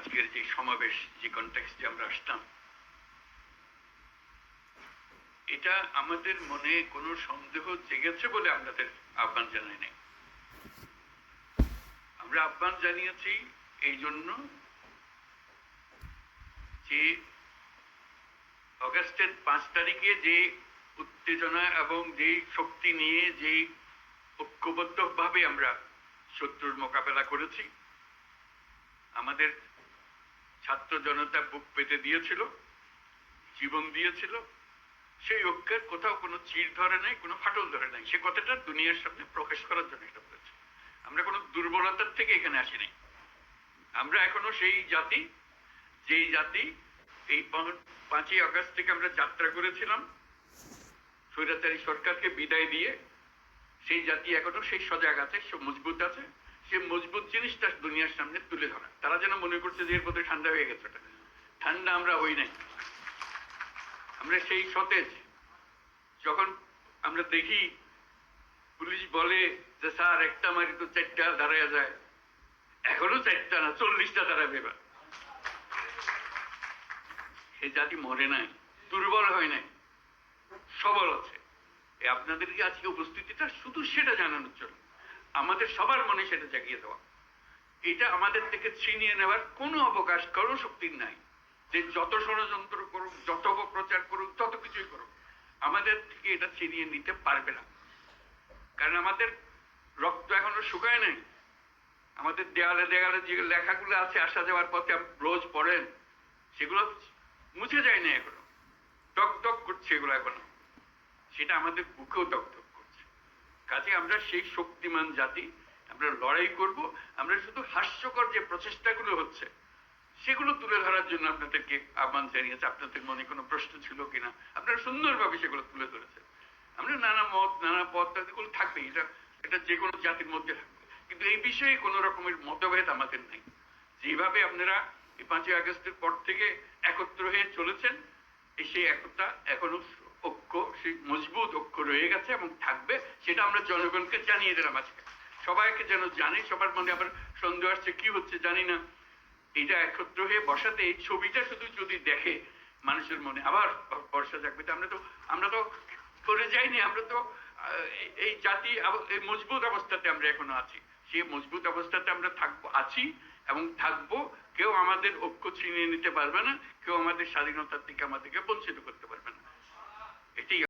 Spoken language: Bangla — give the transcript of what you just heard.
আজকের যে সমাবেশ, যে কনটেক্সটে আমরা আসতাম, এটা আমাদের মনে কোনো সন্দেহ জেগেছে বলে আমাদের আহ্বান জানাই নাই। আমরা আহ্বান জানিয়েছি এই জন্য যে অগাস্টের 5 তারিখে যে উত্তেজনা এবং যে শক্তি নিয়ে যে ঐক্যবদ্ধভাবে আমরা শত্রুর মোকাবেলা করেছি, আমাদের ছাত্র জনতা বুক পেতে দিয়েছিল, জীবন দিয়েছিল, সেই ঐক্যের কোথাও কোনো চির ধরে নাই, কোনো ফাটল ধরে নাই। সে কথাটা দুনিয়ার সামনে প্রকাশ করার জন্য এটা বলেছি। আমরা কোনো দুর্বলতার থেকে এখানে আসিনি। আমরা এখনো সেই জাতি, যেই জাতি এই 5ই আগস্ট থেকে আমরা যাত্রা করেছিলাম স্বৈরাচারী সরকারকে বিদায় দিয়ে, সেই জাতি এখনো সেই সজাগ আছে, সে মজবুত আছে। সে মজবুত জিনিসটা দুনিয়ার সামনে তুলে ধরা। তারা যেন মনে করছে যে এর মধ্যে ঠান্ডা হয়ে গেছে। ওটা ঠান্ডা আমরা হই নাই। আমরা সেই সতেজ। যখন আমরা দেখি পুলিশ বলে যে স্যার একটা মারি তো 4টা দাঁড়ায় যায়, এখনো 4টা না 40টা দাঁড়াবে। এবার সেই জাতি মরে নাই, দুর্বল হয় নাই, সবল আছে। আপনাদেরকে আজকে উপস্থিতিটা শুধু সেটা জানানোর জন্য, আমাদের সবার মনে সেটা জাগিয়ে দেওয়া। এটা আমাদের থেকে ছিনিয়ে নেওয়ার কোনো অবকাশ, কোনো শক্তি নাই। যে যত ষড়যন্ত্র করুক, যত অপপ্রচার করুক, যত কিছুই করুক, আমাদের থেকে এটা ছিনিয়ে নিতে পারবে না। কারণ আমাদের রক্ত এখনো শুকায় নাই। আমাদের দেয়ালে দেয়ালে যে লেখাগুলো আছে আসা যাওয়ার পথে রোজ পড়েন, সেগুলো মুছে যায় না এখনো, টক টক করছে এগুলো এখনো। সেটা আমাদের বুকেও দগদগ করছে। কাজে আমরা সেই শক্তিমান জাতি, আমরা লড়াই করব। আমরা শুধু হাস্যকর যে প্রচেষ্টাগুলো হচ্ছে সেগুলো তুলে ধরার জন্য আপনাদেরকে আহ্বান জানিয়েছে। আপনাদের মনে কোনো প্রশ্ন ছিল কিনা, আপনারা সুন্দরভাবে সেগুলো তুলে ধরেছেন। আমরা নানা মত, নানা পথ, এগুলো থাকবেই, এটা যে কোনো জাতির মধ্যে থাকবে। কিন্তু এই বিষয়ে কোনো রকমের মতভেদ আমাদের নেই। যেভাবে আপনারা এই 5ই আগস্টের পর থেকে একত্র হয়ে চলেছেন, সেই একতা এখনো ঐক্য, সেই মজবুত ঐক্য রয়ে গেছে এবং থাকবে। সেটা আমরা জনগণকে জানিয়ে দিলাম আজকে। সবাইকে যেন জানে, সবার মনে আবার সন্দেহ আসছে কি হচ্ছে জানি না। এটা একত্র হয়ে বসাতে, এই ছবিটা শুধু যদি দেখে মানুষের মনে আবার ভরসা জাগবে। আমরা তো করে যাইনি। আমরা তো এই জাতি এই মজবুত অবস্থাতে আমরা এখনো আছি। সেই মজবুত অবস্থাতে আমরা আছি এবং থাকবো। কেউ আমাদের ঐক্য ছিনিয়ে নিতে পারবে না, কেউ আমাদের স্বাধীনতার থেকে আমাদেরকে বঞ্চিত করতে পারবে না। এটাই